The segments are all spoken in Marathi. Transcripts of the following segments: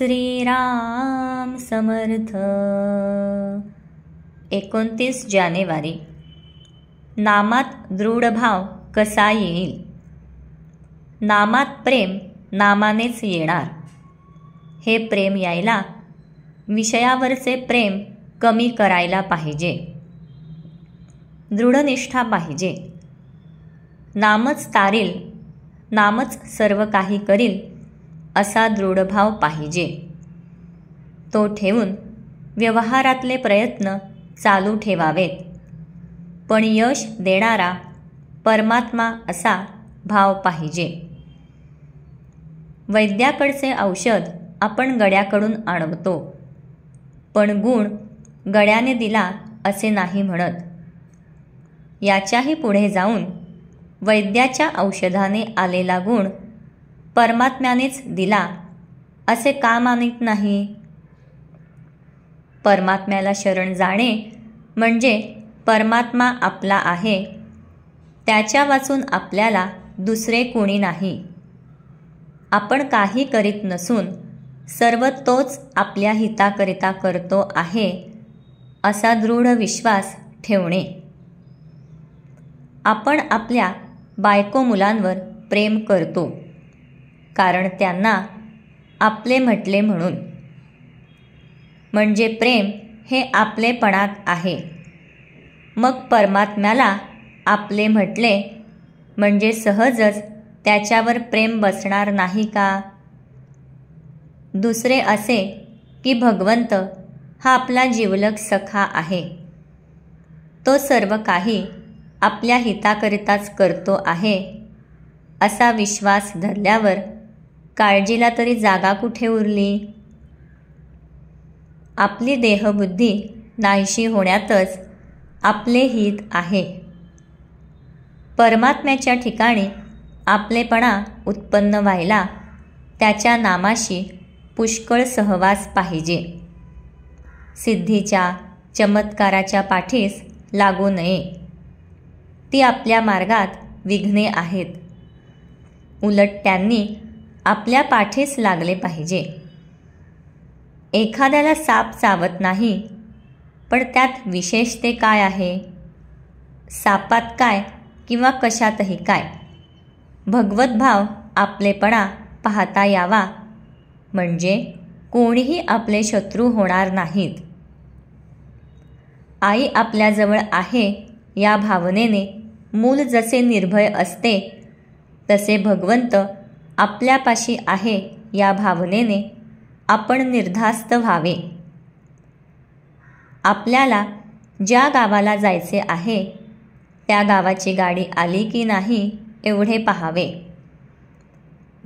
श्रीराम समर्थ. 29 जानेवारी. नामात दृढ भाव कसा येईल? नामात प्रेम नामानेच येणार. हे प्रेम यायला विषयावरचे प्रेम कमी करायला पाहिजे. दृढनिष्ठा पाहिजे. नामच तारील, नामच सर्व काही करील असा दृढभाव पाहिजे. तो ठेवून व्यवहारातले प्रयत्न चालू ठेवावेत. पण यश देणारा परमात्मा असा भाव पाहिजे. वैद्याकडचे औषध आपण गड्याकडून आणवतो, पण गुण गड्याने दिला असे नाही म्हणत. याच्याही पुढे जाऊन वैद्याच्या औषधाने आलेला गुण परमात्म्यानेच दिला असे का मानित नाही? परमात्म्याला शरण जाणे म्हणजे परमात्मा आपला आहे, त्याच्या वाचून आपल्याला दुसरे कोणी नाही. आपण काही करीत नसून सर्व तोच आपल्या हिताकरिता करतो आहे असा दृढ विश्वास ठेवणे. आपण आपल्या बायको मुलांवर प्रेम करतो, कारण त्यांना आपले म्हटले म्हणून. म्हणजे प्रेम हे आपलेपणात आहे. मग परमात्म्याला आपले म्हटले म्हणजे सहजच त्याच्यावर प्रेम बसणार नाही का? दुसरे असे की भगवंत हा आपला जिवलग सखा आहे, तो सर्व काही आपल्या हिताकरिताच करतो आहे असा विश्वास धरल्यावर काळजीला तरी जागा कुठे उरली? आपली देहबुद्धी नाहीशी होण्यातच आपले हित आहे. परमात्म्याच्या ठिकाणी आपलेपणा उत्पन्न व्हायला त्याच्या नामाशी पुष्कळ सहवास पाहिजे. सिद्धीच्या चमत्काराच्या पाठीस लागू नये. ती आपल्या मार्गात विघ्ने आहेत. उलट त्यांनी आपल्या पाठीस लागले पाहिजे. एखाद्याला साप चावत नाही, पण त्यात विशेष ते काय आहे? सापात काय किंवा कशातही काय? भगवत भाव आपलेपणा पाहता यावा म्हणजे कोणीही आपले शत्रू होणार नाहीत. आई आपल्याजवळ आहे या भावनेने मूल जसे निर्भय असते, तसे भगवंत आपल्यापाशी आहे या भावनेने आपण निर्धास्त व्हावे. आपल्याला ज्या गावाला जायचे आहे त्या गावाची गाडी आली की नाही एवढे पाहावे.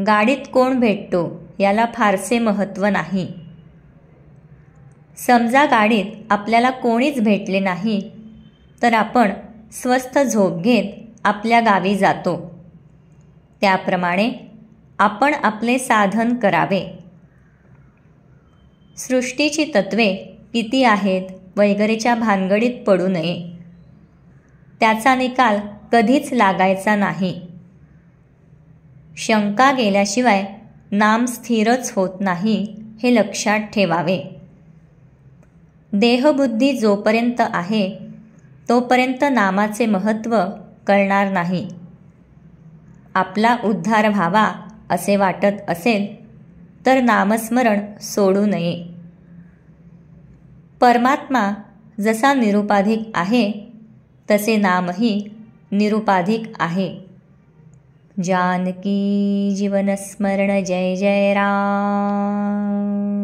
गाडीत कोण भेटतो याला फारसे महत्त्व नाही. समजा गाडीत आपल्याला कोणीच भेटले नाही तर आपण स्वस्थ झोप घेत आपल्या गावी जातो. त्याप्रमाणे आपण आपले साधन करावे. सृष्टीची तत्वे किती आहेत वगैरेच्या भानगडीत पडू नये. त्याचा निकाल कधीच लागायचा नाही. शंका गेल्याशिवाय नाम स्थिरच होत नाही हे लक्षात ठेवावे. देहबुद्धी जोपर्यंत आहे तोपर्यंत नामाचे महत्त्व कळणार नाही. आपला उद्धार व्हावा असे वाटत असेल तर नामस्मरण सोडू नये. परमात्मा जसा निरुपाधिक आहे तसे नामही निरुपाधिक आहे. जानकी जीवन स्मरण. जय जय राम.